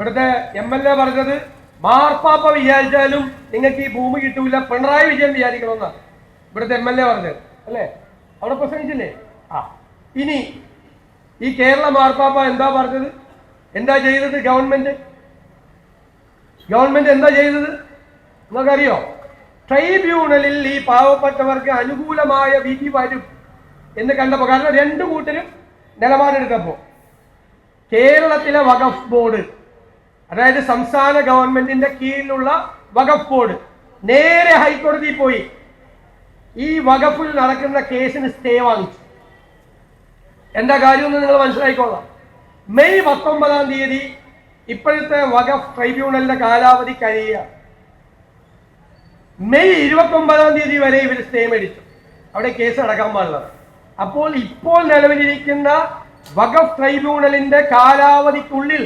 ഇവിടുത്തെ MLA പറഞ്ഞത് മാർപ്പാപ്പ വിചാരിച്ചാലും നിങ്ങൾക്ക് ഈ ഭൂമി കിട്ടൂല, പിണറായി വിജയൻ വിചാരിക്കണമെന്നാണ് ഇവിടുത്തെ MLA പറഞ്ഞത് അല്ലേ? അവിടെ പ്രസംഗിച്ചില്ലേ? ഇനി ഈ കേരള മാർപ്പാപ്പ എന്താ പറഞ്ഞത്? എന്താ ചെയ്തത്? ഗവൺമെന്റ് എന്താ ചെയ്തത് നിങ്ങൾക്കറിയോ? ട്രൈബ്യൂണലിൽ ഈ പാവപ്പെട്ടവർക്ക് അനുകൂലമായ വിധി വരും എന്ന് കണ്ടപ്പോ, കാരണം രണ്ടു കൂട്ടരും നിലപാടെടുത്തപ്പോ കേരളത്തിലെ വഖഫ് ബോർഡ്, അതായത് സംസ്ഥാന ഗവൺമെന്റിന്റെ കീഴിലുള്ള വഖഫ് ബോർഡ് നേരെ ഹൈക്കോടതിയിൽ പോയി ഈ വഖഫിൽ നടക്കുന്ന കേസിന് സ്റ്റേ വാങ്ങിച്ചു. എന്താ കാര്യമെന്ന് നിങ്ങൾ മനസ്സിലാക്കിക്കോളാം. മെയ് 19-ാം തീയതി ഇപ്പോഴത്തെ വഖഫ് ട്രൈബ്യൂണലിന്റെ കാലാവധി കഴിയുക. മെയ് 29-ാം തീയതി വരെ ഇവർ സ്റ്റേ മേടിച്ചു, അവിടെ കേസ് നടക്കാൻ പാടില്ല. അപ്പോൾ ഇപ്പോൾ നിലവിലിരിക്കുന്ന വഖഫ് ട്രൈബ്യൂണലിന്റെ കാലാവധിക്കുള്ളിൽ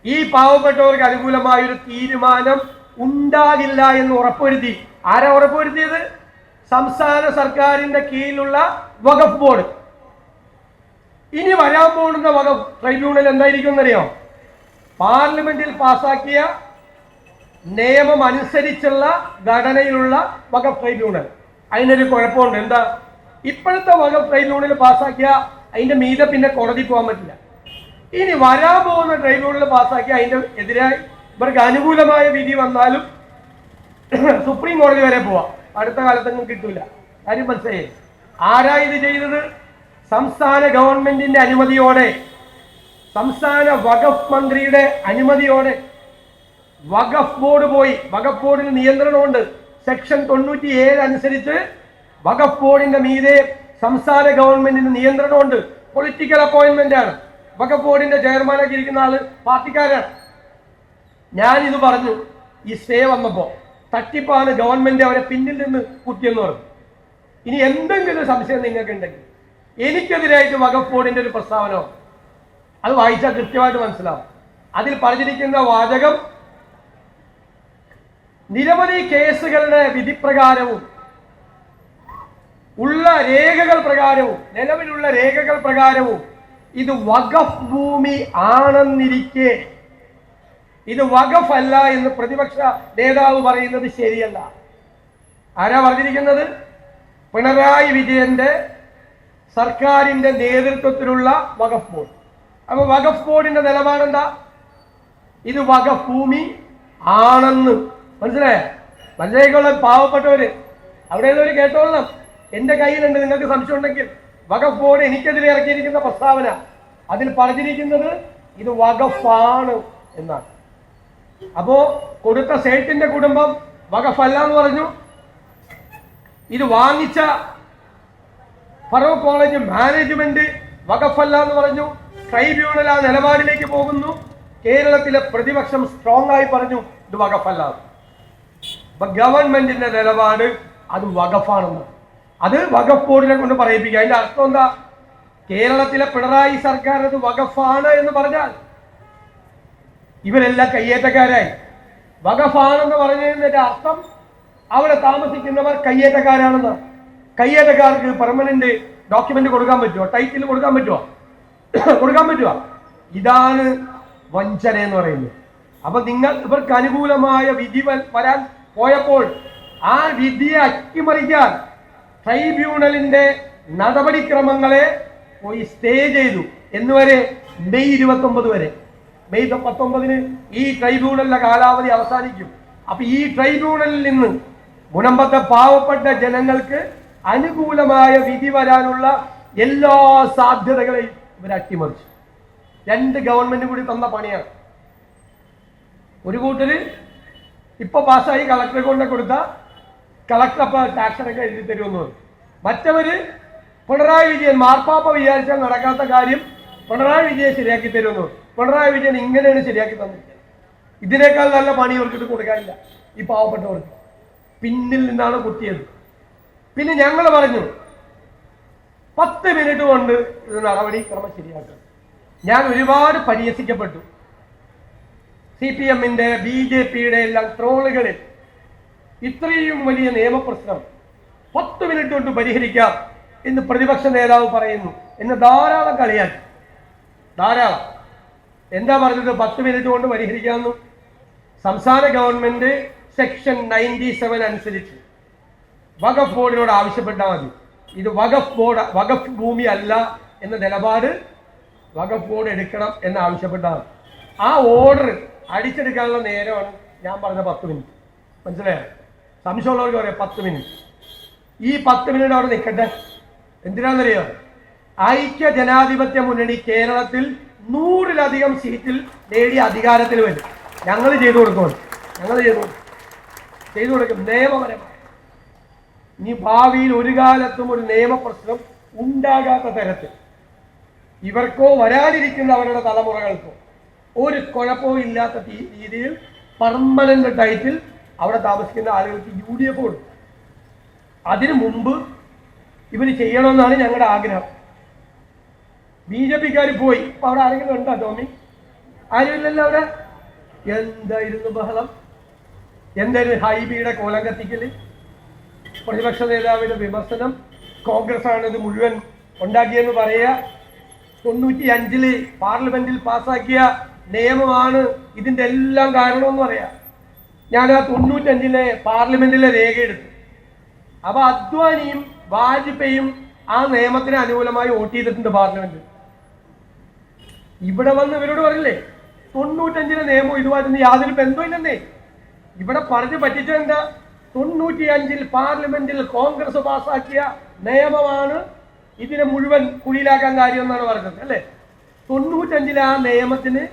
ഈ പാവപ്പെട്ടവർക്ക് അനുകൂലമായൊരു തീരുമാനം ഉണ്ടാകില്ല എന്ന് ഉറപ്പുവരുത്തി. ആരാ ഉറപ്പുവരുത്തിയത്? സംസ്ഥാന സർക്കാരിന്റെ കീഴിലുള്ള വഖഫ് ബോർഡ്. ഇനി വരാൻ പോകുന്ന വഖഫ് ട്രൈബ്യൂണൽ എന്തായിരിക്കും എന്നറിയോ? പാർലമെന്റിൽ പാസാക്കിയ നിയമം അനുസരിച്ചുള്ള ഘടനയിലുള്ള വഖഫ് ട്രൈബ്യൂണൽ. അതിനൊരു കുഴപ്പമുണ്ട്. എന്താ? ഇപ്പോഴത്തെ വഖഫ് ട്രൈബ്യൂണൽ പാസാക്കിയ അതിന്റെ മീതെ പിന്നെ കോടതി പോകാൻ പറ്റില്ല. ഇനി വരാൻ പോകുന്ന ട്രൈബ്യൂണൽ പാസാക്കിയ അതിന്റെ എതിരായി ഇവർക്ക് അനുകൂലമായ വിധി വന്നാലും സുപ്രീം കോടതി വരെ പോവാം. അടുത്ത കാലത്തൊന്നും കിട്ടൂല. കാര്യം മനസ്സിലായി? ആരാ ഇത് ചെയ്തത്? സംസ്ഥാന ഗവൺമെന്റിന്റെ അനുമതിയോടെ, സംസ്ഥാന വഖഫ് മന്ത്രിയുടെ അനുമതിയോടെ വഖഫ് ബോർഡ് പോയി. വഖഫ് ബോർഡിന് നിയന്ത്രണമുണ്ട്. സെക്ഷൻ 97 അനുസരിച്ച് വഖഫ് ബോർഡിന്റെ മീതെ സംസ്ഥാന ഗവൺമെന്റിന് നിയന്ത്രണമുണ്ട്. പൊളിറ്റിക്കൽ അപ്പോയിന്റ്മെന്റ് ആണ്. വഖഫ് ബോർഡിന്റെ ചെയർമാനൊക്കെ ഇരിക്കുന്ന ആള് പാർട്ടിക്കാരാണ്. ഞാനിത് പറഞ്ഞു. ഈ സ്റ്റേ വന്നപ്പോ തട്ടിപ്പാണ്, ഗവൺമെന്റ് അവരെ പിന്നിൽ നിന്ന് കുത്തിയെന്ന് പറഞ്ഞു. ഇനി എന്തെങ്കിലും സംശയം നിങ്ങൾക്ക് ഉണ്ടെങ്കിൽ എനിക്കെതിരായിട്ട് വഖഫ് ബോർഡിന്റെ ഒരു പ്രസ്താവന അത് വായിച്ചാൽ കൃത്യമായിട്ട് മനസ്സിലാവും. അതിൽ പറഞ്ഞിരിക്കുന്ന വാചകം നിരവധി കേസുകളുടെ വിധിപ്രകാരവും ഉള്ള രേഖകൾ പ്രകാരവും, നിലവിലുള്ള രേഖകൾ പ്രകാരവും ഇത് വഖഫ് ഭൂമി ആണെന്നിരിക്കെ ഇത് വഖഫ് അല്ല എന്ന് പ്രതിപക്ഷ നേതാവ് പറയുന്നത് ശരിയല്ല. ആരാ പറഞ്ഞിരിക്കുന്നത്? പിണറായി വിജയന്റെ സർക്കാരിന്റെ നേതൃത്വത്തിലുള്ള വഖഫ് ബോർഡ്. അപ്പൊ വഖഫ് ബോർഡിന്റെ നിലപാടെന്താ? ഇത് വഖഫ് ഭൂമി ആണെന്ന്. മനസ്സിലായിക്കോളാം. പാവപ്പെട്ടവര് അവിടെയുള്ളവർ കേട്ടോളണം. എന്റെ കയ്യിലുണ്ട്. നിങ്ങൾക്ക് സംശയം ഉണ്ടെങ്കിൽ വഖഫ് ബോർഡ് എനിക്കെതിരെ ഇറക്കിയിരിക്കുന്ന പ്രസ്താവന, അതിൽ പറഞ്ഞിരിക്കുന്നത് ഇത് വഖഫാണ് എന്നാണ്. അപ്പോ കൊടുത്ത സേട്ടിന്റെ കുടുംബം വഖഫ് അല്ല എന്ന് പറഞ്ഞു. ഇത് വാങ്ങിച്ച ഫറൂഖ് കോളേജ് മാനേജ്മെന്റ് വഖഫ് അല്ല എന്ന് പറഞ്ഞു. ട്രൈബ്യൂണൽ ആ നിലപാടിലേക്ക് പോകുന്നു. കേരളത്തിലെ പ്രതിപക്ഷം സ്ട്രോങ് ആയി പറഞ്ഞു ഇത് വഖഫ് അല്ല. അപ്പൊ ഗവൺമെന്റിന്റെ നിലപാട് അത് വഖഫാണെന്ന്. അത് വഖഫ് ബോർഡിനെ കൊണ്ട് പറയിപ്പിക്കുക. അതിന്റെ അർത്ഥം എന്താ? കേരളത്തിലെ പിണറായി സർക്കാർ അത് വഖഫാണ് എന്ന് പറഞ്ഞാൽ ഇവരെല്ലാം കയ്യേറ്റക്കാരായി. വഖഫാണെന്ന് പറഞ്ഞതിന്റെ അർത്ഥം അവിടെ താമസിക്കുന്നവർ കയ്യേറ്റക്കാരാണെന്ന്. കയ്യേറ്റക്കാർക്ക് പെർമനന്റ് ഡോക്യുമെന്റ് കൊടുക്കാൻ പറ്റുമോ? ടൈറ്റിൽ കൊടുക്കാൻ പറ്റുമോ? കൊടുക്കാൻ പറ്റുമോ? ഇതാണ് വഞ്ചന എന്ന് പറയുന്നത്. അപ്പൊ ഇവർക്ക് അനുകൂലമായ വിധി വരാൻ പോയപ്പോൾ ആ വിധിയെ അട്ടിമറിക്കാൻ ട്രൈബ്യൂണലിന്റെ നടപടിക്രമങ്ങളെ പോയി സ്റ്റേ ചെയ്തു. എന്നുവരെ? മെയ് 29 വരെ. മെയ് 19-ന് ഈ ട്രൈബ്യൂണലിന്റെ കാലാവധി അവസാനിക്കും. അപ്പൊ ഈ ട്രൈബ്യൂണലിൽ നിന്ന് മുനമ്പത്തെ പാവപ്പെട്ട ജനങ്ങൾക്ക് അനുകൂലമായ വിധി വരാനുള്ള എല്ലാ സാധ്യതകളെയും ഇവർ അട്ടിമറിച്ചു. രണ്ട് ഗവൺമെന്റ് കൂടി തന്ന പണിയാണ്. ഒരു കൂട്ടര് ഇപ്പൊ പാസ്സായി കളക്ടറെ കൊണ്ട് കൊടുത്ത കളക്ടർ അപ്പൊ ടാക്സറൊക്കെ എഴുതി തരുമെന്ന് പറഞ്ഞു. മറ്റവര് പിണറായി വിജയൻ മാർപ്പാപ്പ വിചാരിച്ചാൽ നടക്കാത്ത കാര്യം പിണറായി വിജയൻ ശരിയാക്കി തരുമെന്ന് പറഞ്ഞു. പിണറായി വിജയൻ ഇങ്ങനെയാണ് ശരിയാക്കി തന്നിട്ട്. ഇതിനേക്കാൾ നല്ല പണി ഇവർക്കിട്ട് കൊടുക്കാനില്ല. ഈ പാവപ്പെട്ടവർക്ക് പിന്നിൽ നിന്നാണ് കുത്തിയത്. പിന്നെ ഞങ്ങൾ പറഞ്ഞു 10 മിനിറ്റ് കൊണ്ട് ഇത് നടപടിക്രമം ശരിയാക്കണം. ഞാൻ ഒരുപാട് പരിഹസിക്കപ്പെട്ടു. CPM-ന്റെ BJP-യുടെ എല്ലാം ട്രോളുകളിൽ ഇത്രയും വലിയ നിയമപ്രശ്നം 10 മിനിറ്റ് കൊണ്ട് പരിഹരിക്കാം എന്ന് പ്രതിപക്ഷ നേതാവ് പറയുന്നു. എന്നെ ധാരാളം കളിയാക്കി. ധാരാളം. എന്താ പറഞ്ഞത്? 10 മിനിറ്റ് കൊണ്ട് പരിഹരിക്കാമെന്നും. സംസ്ഥാന ഗവൺമെന്റ് സെക്ഷൻ 97 അനുസരിച്ച് വഖഫ് ബോർഡിനോട് ആവശ്യപ്പെട്ടാൽ മതി. ഇത് വഖഫ് ഭൂമി അല്ല എന്ന നിലപാട് വഖഫ് ബോർഡ് എടുക്കണം എന്ന് ആവശ്യപ്പെട്ടാൽ മതി. ആ ഓർഡർ അടിച്ചെടുക്കാനുള്ള നേരമാണ് ഞാൻ പറഞ്ഞ 10 മിനിറ്റ്. മനസ്സിലായോ? സംശയമുള്ളവർക്ക് പറയാം 10 മിനിറ്റ്. ഈ 10 മിനിറ്റ് അവിടെ നിൽക്കട്ടെ. എന്തിനാണെന്നറിയോ? ഐക്യ ജനാധിപത്യ മുന്നണി കേരളത്തിൽ 100-ലധികം സീറ്റിൽ നേടി അധികാരത്തിൽ വരും. ഞങ്ങൾ ചെയ്തു കൊടുക്കും. നിയമപരമായി. ഇനി ഭാവിയിൽ ഒരു കാലത്തും ഒരു നിയമപ്രശ്നം ഉണ്ടാകാത്ത തരത്തിൽ ഇവർക്കോ വരാനിരിക്കുന്ന അവരുടെ തലമുറകൾക്കോ ഒരു കുഴപ്പവും ഇല്ലാത്ത രീതിയിൽ പെർമനന്റ് ടൈറ്റിൽ അവിടെ താമസിക്കുന്ന ആളുകൾക്ക് UDF കൊടുക്കും. അതിനു മുമ്പ് ഇവർ ചെയ്യണമെന്നാണ് ഞങ്ങളുടെ ആഗ്രഹം. BJP-ക്കാർ പോയി. അപ്പൊ അവിടെ ആരെങ്കിലും ഉണ്ടോ ടോമി? ആരുമില്ലല്ലോ അവിടെ. എന്തായിരുന്നു ബഹളം? എന്തായിരുന്നു ഹൈബിയുടെ കോലം കത്തിക്കല്? പ്രതിപക്ഷ നേതാവിന്റെ വിമർശനം. കോൺഗ്രസ് ആണ് ഇത് മുഴുവൻ ഉണ്ടാക്കിയെന്ന് പറയുക. 95-ല് പാർലമെന്റിൽ പാസ്സാക്കിയ നിയമമാണ് ഇതിന്റെ എല്ലാം കാരണമെന്ന് പറയാം. ഞാൻ ആ 95-ലെ പാർലമെന്റിലെ രേഖ എടുത്തു. അപ്പൊ അദ്വാനിയും വാജ്പേയിയും ആ നിയമത്തിന് അനുകൂലമായി വോട്ട് ചെയ്തിട്ടുണ്ട് പാർലമെന്റിൽ. ഇവിടെ വന്ന് ഇവരോട് പറയില്ലേ 95-ലെ നിയമം ഇതുമായിട്ടൊന്നും യാതൊരു ബന്ധമില്ലെന്നേ. ഇവിടെ പറഞ്ഞു പറ്റിച്ചത് എന്താ? 95-ൽ പാർലമെന്റിൽ കോൺഗ്രസ് പാസ്സാക്കിയ നിയമമാണ് ഇതിനെ മുഴുവൻ കുഴിയിലാക്കാൻ കാര്യം എന്നാണ് പറഞ്ഞത് അല്ലേ? 95-ലെ ആ നിയമത്തിന്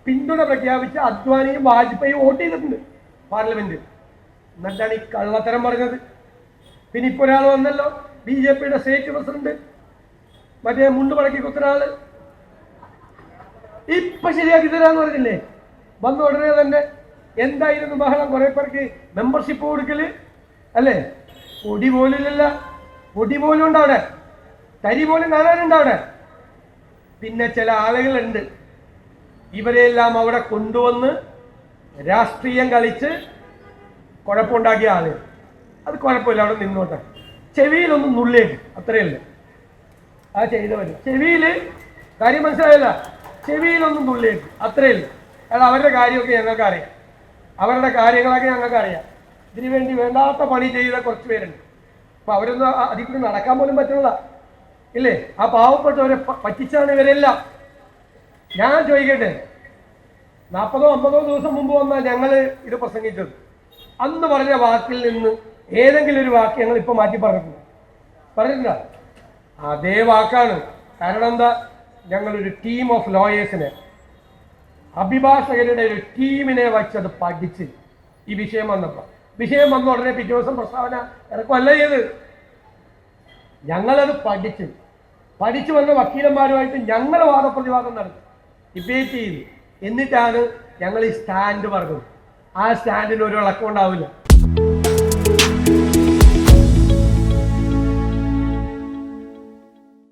പിന്തുണ പ്രഖ്യാപിച്ച അദ്വാനിയും വാജ്പേയിയും വോട്ട് ചെയ്തിട്ടുണ്ട് പാർലമെന്റിൽ. എന്നിട്ടാണ് ഈ കള്ളത്തരം പറഞ്ഞത്. പിന്നെ ഇപ്പൊ ഒരാൾ വന്നല്ലോ, BJP-യുടെ സ്റ്റേറ്റ് പ്രസിഡന്റ്, മറ്റേ മുണ്ട് മടക്കി കുത്തുന്ന ആള്. ഇപ്പൊ ശരിയാക്കി തരാന്ന് പറഞ്ഞില്ലേ? വന്ന ഉടനെ തന്നെ എന്തായിരുന്നു ബഹളം? കുറെ പേർക്ക് മെമ്പർഷിപ്പ് കൊടുക്കല് അല്ലേ? പൊടി പോലില്ലല്ല. പൊടി പോലും ഉണ്ട് അവിടെ, തരി പോലും കാണാനുണ്ട് അവിടെ. പിന്നെ ചില ആളുകളുണ്ട്, ഇവരെല്ലാം അവിടെ കൊണ്ടുവന്ന് രാഷ്ട്രീയം കളിച്ച് കുഴപ്പമുണ്ടാക്കിയ ആളുകൾ. അത് കുഴപ്പമില്ല, അവിടെ നിന്നോട്ടെ. ചെവിയിലൊന്നും നുള്ളിയേക്ക്, അത്രയല്ലേ ആ ചെയ്തവര്. ചെവിയില് കാര്യം മനസ്സിലായല്ല, ചെവിയിലൊന്നും നുള്ളിയേക്ക്, അത്രയല്ല. അയാൾ അവരുടെ കാര്യമൊക്കെ ഞങ്ങൾക്ക് അറിയാം, അവരുടെ കാര്യങ്ങളൊക്കെ ഞങ്ങൾക്ക് അറിയാം. ഇതിനു വേണ്ടി വേണ്ടാത്ത പണി ചെയ്ത കുറച്ച് പേരുണ്ട്. അപ്പൊ അവരൊന്നും അതിൽ കൂടി നടക്കാൻ പോലും പറ്റുന്നില്ല ഇല്ലേ? ആ പാവപ്പെട്ടവരെ പറ്റിച്ചാണ് ഇവരെല്ലാം. ഞാൻ ചോദിക്കട്ടെ, 40-50 ദിവസം മുമ്പ് വന്നാൽ ഞങ്ങൾ ഇത് പ്രസംഗിച്ചത്, അന്ന് പറഞ്ഞ വാക്കിൽ നിന്ന് ഏതെങ്കിലും ഒരു വാക്ക് ഞങ്ങൾ ഇപ്പൊ മാറ്റി പറഞ്ഞിട്ടില്ല. അതേ വാക്കാണ്. കാരണം എന്താ? ഞങ്ങളൊരു ടീം ഓഫ് ലോയേഴ്സിനെ, അഭിഭാഷകരുടെ ഒരു ടീമിനെ വച്ചത് പഠിച്ച് ഈ വിഷയം വിഷയം വന്ന ഉടനെ പിറ്റേ ദിവസം പ്രസ്താവന ഇറക്കുമല്ല ചെയ്ത്. ഞങ്ങളത് പഠിച്ചു വന്ന വക്കീലന്മാരുമായിട്ട് ഞങ്ങൾ വാദപ്രതിവാദം നടത്തി, ഡിബേറ്റ് ചെയ്തു. എന്നിട്ടാണ് ഞങ്ങൾ ഈ സ്റ്റാൻഡ് പറഞ്ഞത്. ആ സ്റ്റാൻഡിന് ഒരു ഇളക്കം ഉണ്ടാവില്ല.